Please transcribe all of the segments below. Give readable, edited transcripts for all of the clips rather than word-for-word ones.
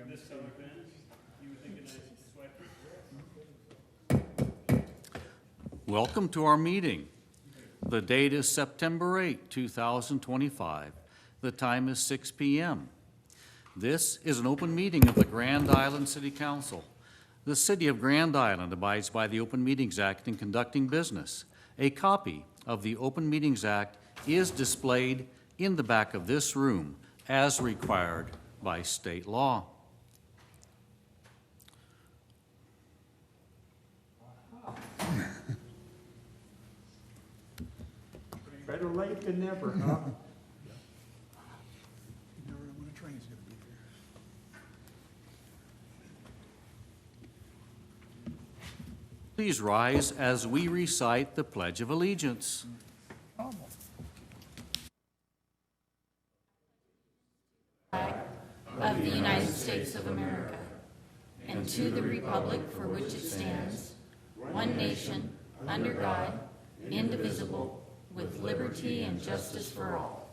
this color pen, you would think a nice sweater. Welcome to our meeting. The date is September 8, 2025. The time is 6 p.m. This is an open meeting of the Grand Island City Council. The City of Grand Island abides by the Open Meetings Act in conducting business. A copy of the Open Meetings Act is displayed in the back of this room as required by state law. Better late than never, huh? You never know when a train's gonna be here. Please rise as we recite the Pledge of Allegiance. Of the United States of America, and to the republic for which it stands, one nation, under God, indivisible, with liberty and justice for all.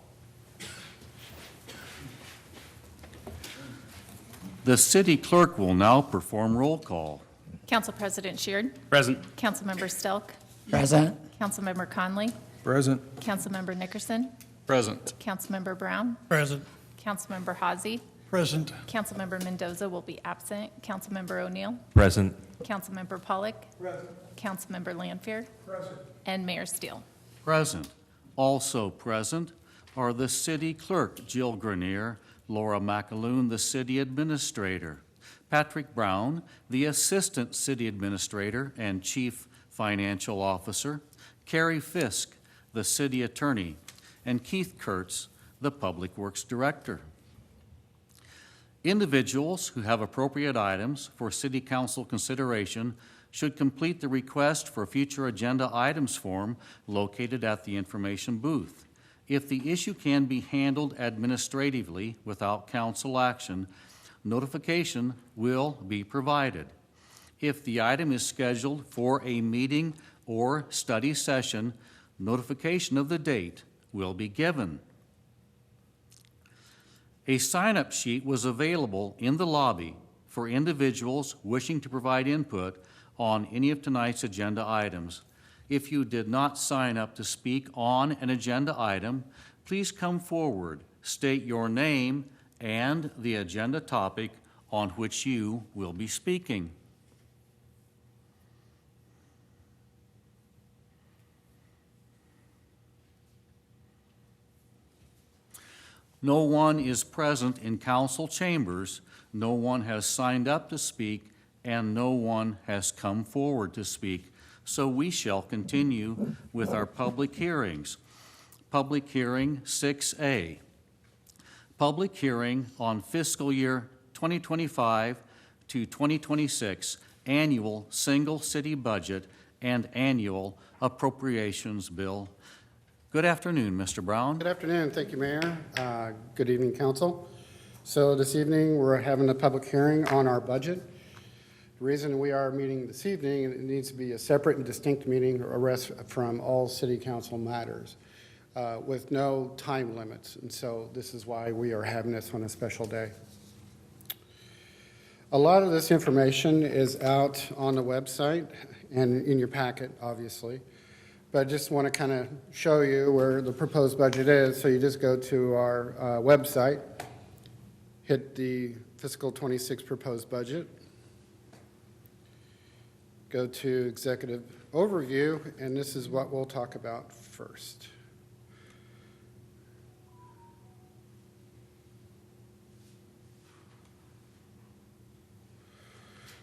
The city clerk will now perform roll call. Council President Sheard. Present. Councilmember Stelk. Present. Councilmember Conley. Present. Councilmember Nickerson. Present. Councilmember Brown. Present. Councilmember Hazy. Present. Councilmember Mendoza will be absent. Councilmember O'Neill. Present. Councilmember Pollock. Present. Councilmember Lanfear. Present. And Mayor Steele. Present. Also present are the city clerk, Jill Grenier, Laura McAloon, the city administrator, Patrick Brown, the assistant city administrator and chief financial officer, Carrie Fisk, the city attorney, and Keith Kurtz, the public works director. Individuals who have appropriate items for city council consideration should complete the request for future agenda items form located at the information booth. If the issue can be handled administratively without council action, notification will be provided. If the item is scheduled for a meeting or study session, notification of the date will be given. A sign-up sheet was available in the lobby for individuals wishing to provide input on any of tonight's agenda items. If you did not sign up to speak on an agenda item, please come forward, state your name and the agenda topic on which you will be speaking. No one is present in council chambers, no one has signed up to speak, and no one has come forward to speak. So we shall continue with our public hearings. Public hearing 6A. Public hearing on fiscal year 2025 to 2026 annual single city budget and annual appropriations bill. Good afternoon, Mr. Brown. Good afternoon. Thank you, Mayor. Good evening, Council. So this evening, we're having a public hearing on our budget. The reason we are meeting this evening, it needs to be a separate and distinct meeting or rest from all city council matters with no time limits. And so this is why we are having this on a special day. A lot of this information is out on the website and in your packet, obviously. But I just want to kind of show you where the proposed budget is. So you just go to our website, hit the fiscal 26 proposed budget, go to executive overview, and this is what we'll talk about first.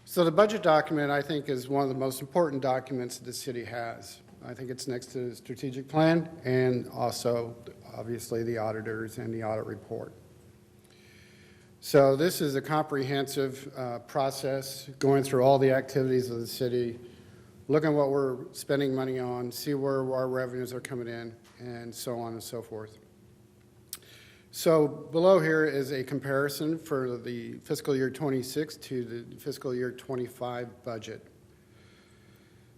So the budget document, I think, is one of the most important documents that the city has. I think it's next to the strategic plan and also, obviously, the auditors and the audit report. So this is a comprehensive process going through all the activities of the city, looking at what we're spending money on, see where our revenues are coming in, and so on and so forth. So below here is a comparison for the fiscal year 26 to the fiscal year 25 budget.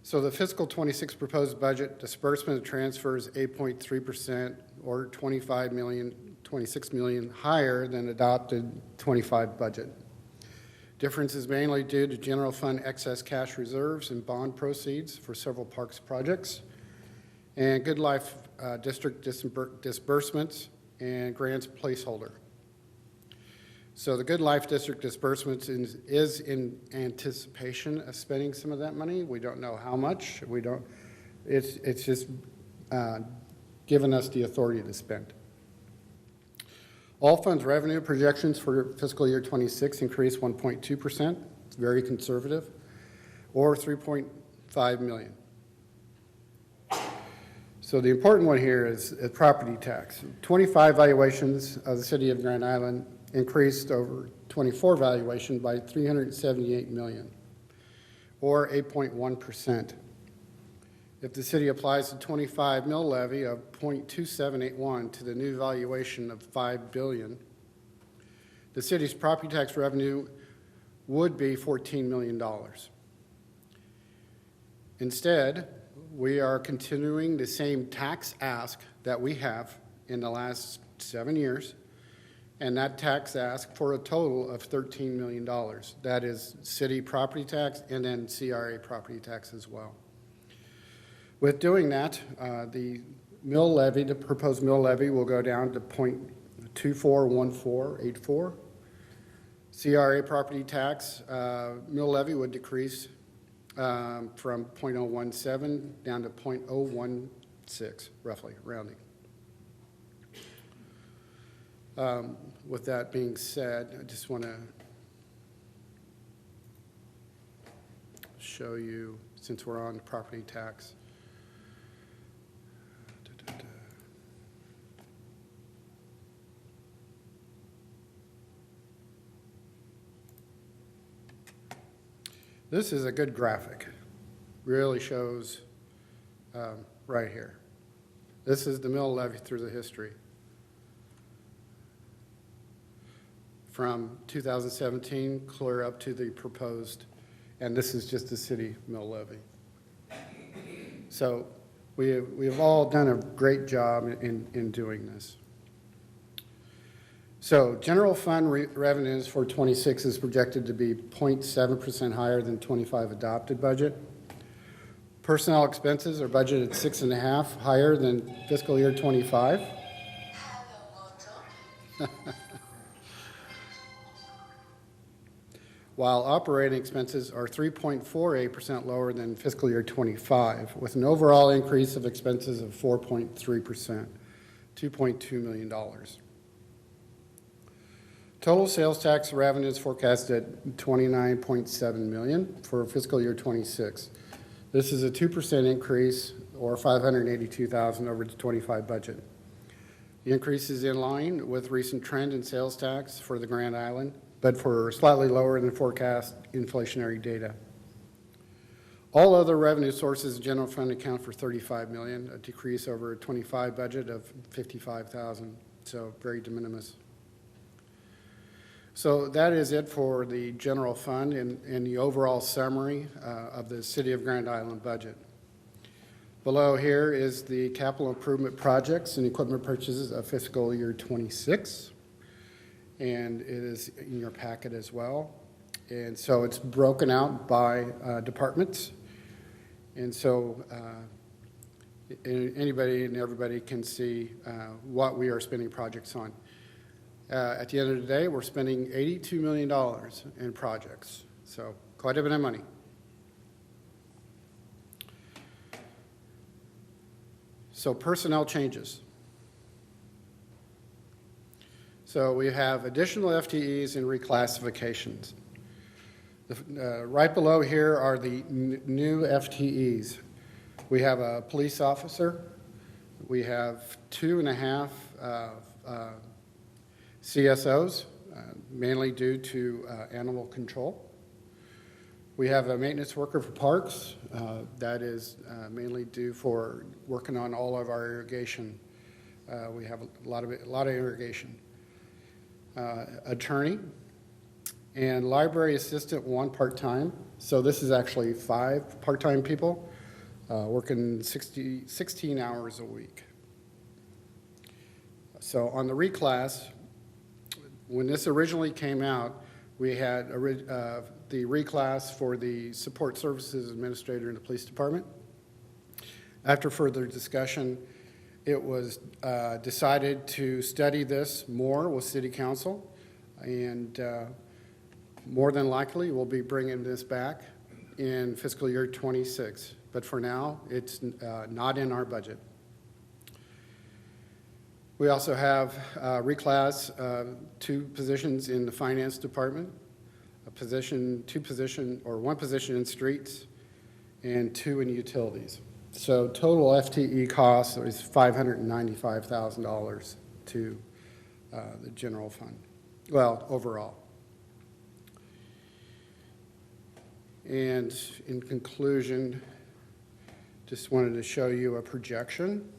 So the fiscal 26 proposed budget disbursement transfers 8.3% or $26 million higher than adopted 25 budget. Difference is mainly due to general fund excess cash reserves and bond proceeds for several parks projects, and Good Life District disbursements and grants placeholder. So the Good Life District disbursements is in anticipation of spending some of that money. We don't know how much. It's just given us the authority to spend. All funds revenue projections for fiscal year 26 increased 1.2%. It's very conservative, or $3.5 million. So the important one here is property tax. 25 valuations of the city of Grand Island increased over 24 valuation by $378 million, or 8.1%. If the city applies the 25 mill levy of 0.2781 to the new valuation of $5 billion, the city's property tax revenue would be $14 million. Instead, we are continuing the same tax ask that we have in the last 7 years, and that tax ask for a total of $13 million. That is city property tax and then CRA property tax as well. With doing that, the mill levy, the proposed mill levy, will go down to 0.241484. CRA property tax mill levy would decrease from 0.017 down to 0.016, roughly, rounding. With that being said, I just want to show you, since we're on property tax, this is a good graphic. Really shows right here. This is the mill levy through the history. From 2017 clear up to the proposed, and this is just the city mill levy. So we have all done a great job in doing this. So general fund revenues for 26 is projected to be 0.7% higher than 25 adopted budget. Personnel expenses are budgeted 6.5% higher than fiscal year 25. While operating expenses are 3.48% lower than fiscal year 25, with an overall increase of expenses of 4.3%, $2.2 million. Total sales tax revenue is forecasted at $29.7 million for fiscal year 26. This is a 2% increase, or $582,000 over the 25 budget. The increase is in line with recent trend in sales tax for the Grand Island, but for slightly lower than forecast inflationary data. All other revenue sources in general fund account for $35 million, a decrease over a 25 budget of $55,000, so very de minimis. So that is it for the general fund and the overall summary of the City of Grand Island budget. Below here is the capital improvement projects and equipment purchases of fiscal year 26. And it is in your packet as well. And so it's broken out by departments. And so anybody and everybody can see what we are spending projects on. At the end of the day, we're spending $82 million in projects. So quite a bit of money. So personnel changes. So we have additional FTEs and reclassifications. Right below here are the new FTEs. We have a police officer. We have 2.5 CSOs, mainly due to animal control. We have a maintenance worker for parks. That is mainly due for working on all of our irrigation. We have a lot of irrigation. Attorney, and library assistant, 1 part-time. So this is actually 5 part-time people working 16 hours a week. So on the reclass, when this originally came out, We had the reclass for the support services administrator in the police department. After further discussion, it was decided to study this more with City Council, and more than likely, we'll be bringing this back in fiscal year '26. But for now, it's not in our budget. We also have reclass 2 positions in the finance department, one position in streets, and 2 in utilities. So total FTE cost is $595,000 to the general fund, well, overall. And in conclusion, just wanted to show you a projection.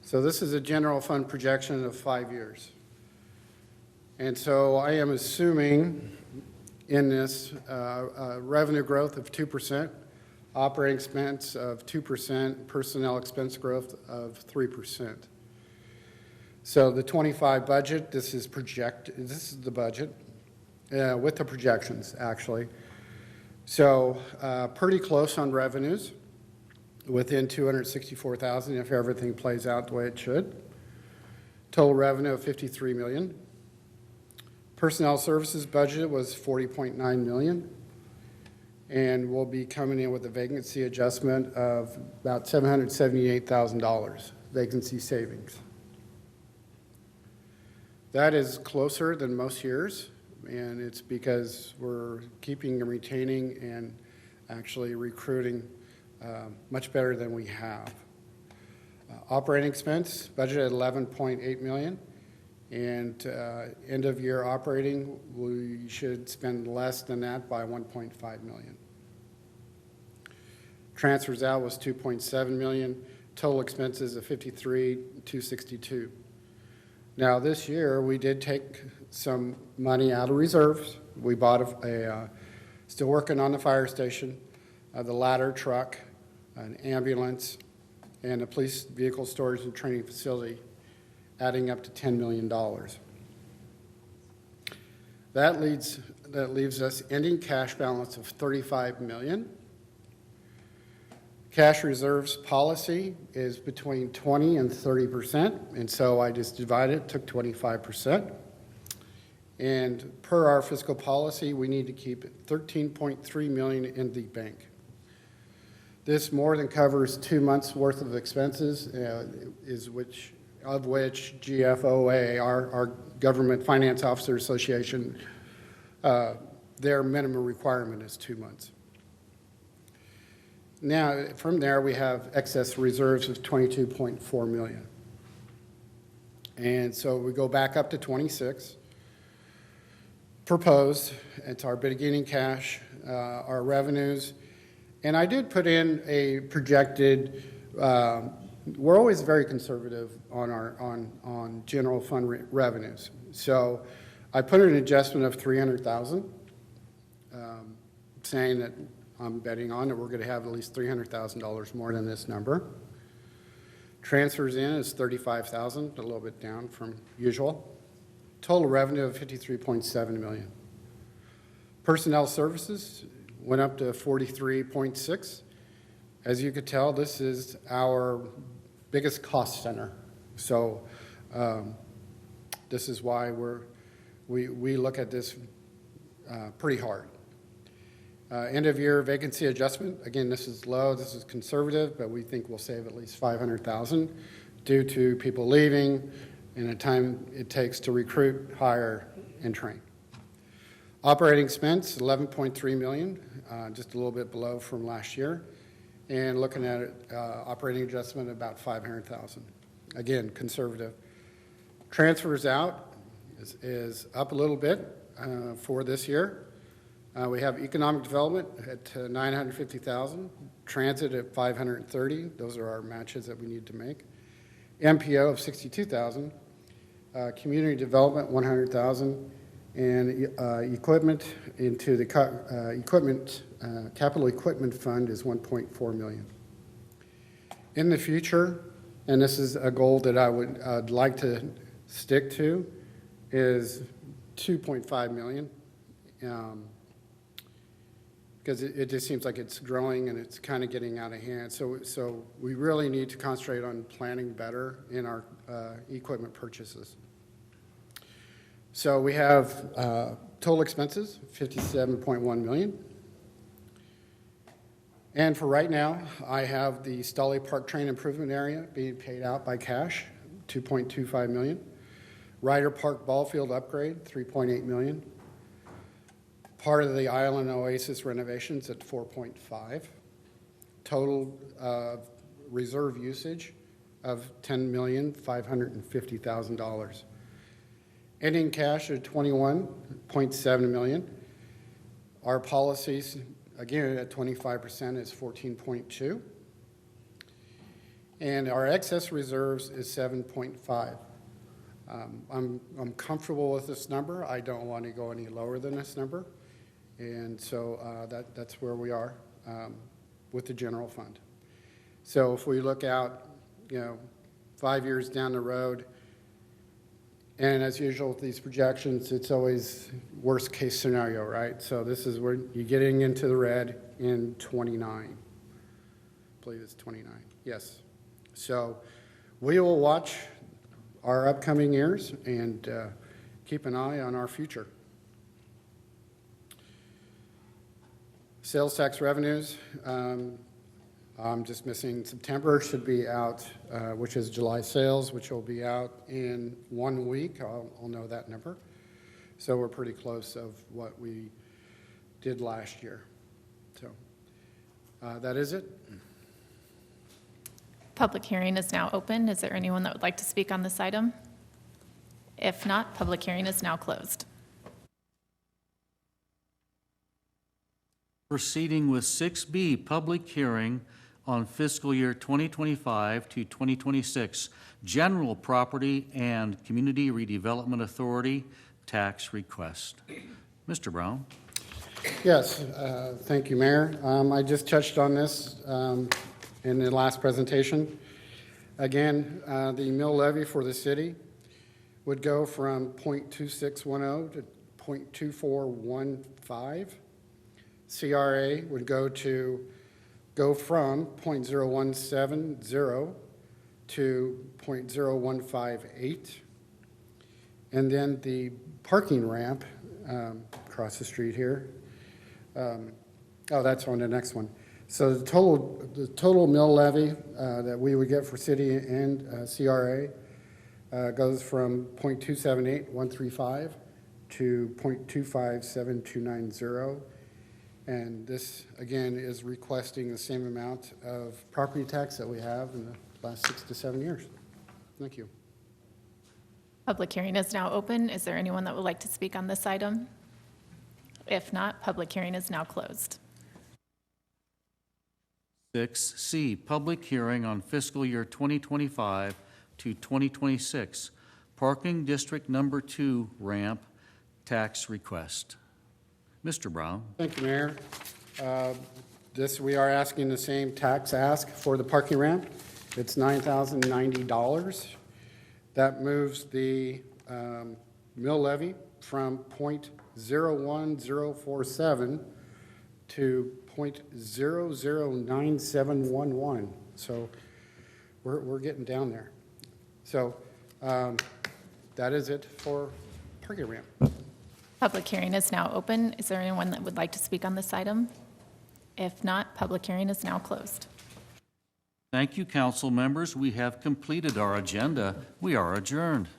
So this is a general fund projection of 5 years. And so I am assuming in this revenue growth of 2%, operating expense of 2%, personnel expense growth of 3%. So the 25 budget, this is the budget with the projections, actually. So pretty close on revenues, within 264,000 if everything plays out the way it should. Total revenue of 53 million. Personnel services budget was 40.9 million. And we'll be coming in with a vacancy adjustment of about $778,000 vacancy savings. That is closer than most years, and it's because we're keeping and retaining and actually recruiting much better than we have. Operating expense budget at 11.8 million, and end of year operating, we should spend less than that by 1.5 million. Transfers out was 2.7 million, total expenses of 53,262. Now this year we did take some money out of reserves. We bought still working on the fire station, the ladder truck, an ambulance, and a police vehicle storage and training facility, adding up to $10 million. That leaves us ending cash balance of $35 million. Cash reserves policy is between 20 and 30%, and so I just divided it, took 25%. And per our fiscal policy, we need to keep $13.3 million in the bank. This more than covers 2 months' worth of expenses, which GFOA, our Government Finance Officer Association, their minimum requirement is 2 months. Now, from there, we have excess reserves of 22.4 million. And so we go back up to 26. Proposed, it's our beginning cash, our revenues. And I did put in a projected, we're always very conservative on general fund revenues. So I put in an adjustment of 300,000, saying that I'm betting on that we're going to have at least $300,000 more than this number. Transfers in is 35,000, a little bit down from usual. Total revenue of 53.7 million. Personnel services went up to 43.6. As you could tell, this is our biggest cost center. So this is why we look at this pretty hard. End of year vacancy adjustment, again, this is low, this is conservative, but we think we'll save at least 500,000 due to people leaving and the time it takes to recruit, hire, and train. Operating expense, 11.3 million, just a little bit below from last year. And looking at it, operating adjustment about 500,000. Again, conservative. Transfers out is up a little bit for this year. We have economic development at 950,000, transit at 530. Those are our matches that we need to make. MPO of 62,000, community development 100,000, and equipment into the equipment capital equipment fund is 1.4 million. In the future, and this is a goal that I'd like to stick to, is 2.5 million. Because it just seems like it's growing and it's kind of getting out of hand. So we really need to concentrate on planning better in our equipment purchases. So we have total expenses, 57.1 million. And for right now, I have the Stolly Park Train Improvement Area being paid out by cash, 2.25 million. Ryder Park Ball Field Upgrade, 3.8 million. Part of the Island Oasis renovations at 4.5. Total reserve usage of $10,550,000. Ending cash at 21.7 million. Our policies, again, at 25% is 14.2. And our excess reserves is 7.5. I'm comfortable with this number. I don't want to go any lower than this number. And so that's where we are with the general fund. So if we look out, 5 years down the road, and as usual with these projections, it's always worst case scenario, right? So this is where you're getting into the red in 29. I believe it's 29, yes. So we will watch our upcoming years and keep an eye on our future. Sales tax revenues, I'm just missing September, should be out, which is July sales, which will be out in 1 week. I'll know that number. So we're pretty close of what we did last year. So that is it. Public hearing is now open. Is there anyone that would like to speak on this item? If not, public hearing is now closed. Proceeding with 6B, public hearing on fiscal year 2025 to 2026, General Property and Community Redevelopment Authority tax request. Mr. Brown. Yes, thank you, Mayor. I just touched on this in the last presentation. Again, the mill levy for the city would go from 0.2610 to 0.2415. CRA would go from 0.0170 to 0.0158. And then the parking ramp across the street here. That's on the next one. So the total mill levy that we would get for city and CRA goes from 0.278135 to 0.257290. And this, again, is requesting the same amount of property tax that we have in the last 6 to 7 years. Thank you. Public hearing is now open. Is there anyone that would like to speak on this item? If not, public hearing is now closed. 6C, public hearing on fiscal year 2025 to 2026, Parking District Number 2 ramp tax request. Mr. Brown. Thank you, Mayor. We are asking the same tax ask for the parking ramp. It's $9,090. That moves the mill levy from 0.01047 to 0.009711. So we're getting down there. So that is it for parking ramp. Public hearing is now open. Is there anyone that would like to speak on this item? If not, public hearing is now closed. Thank you, council members. We have completed our agenda. We are adjourned.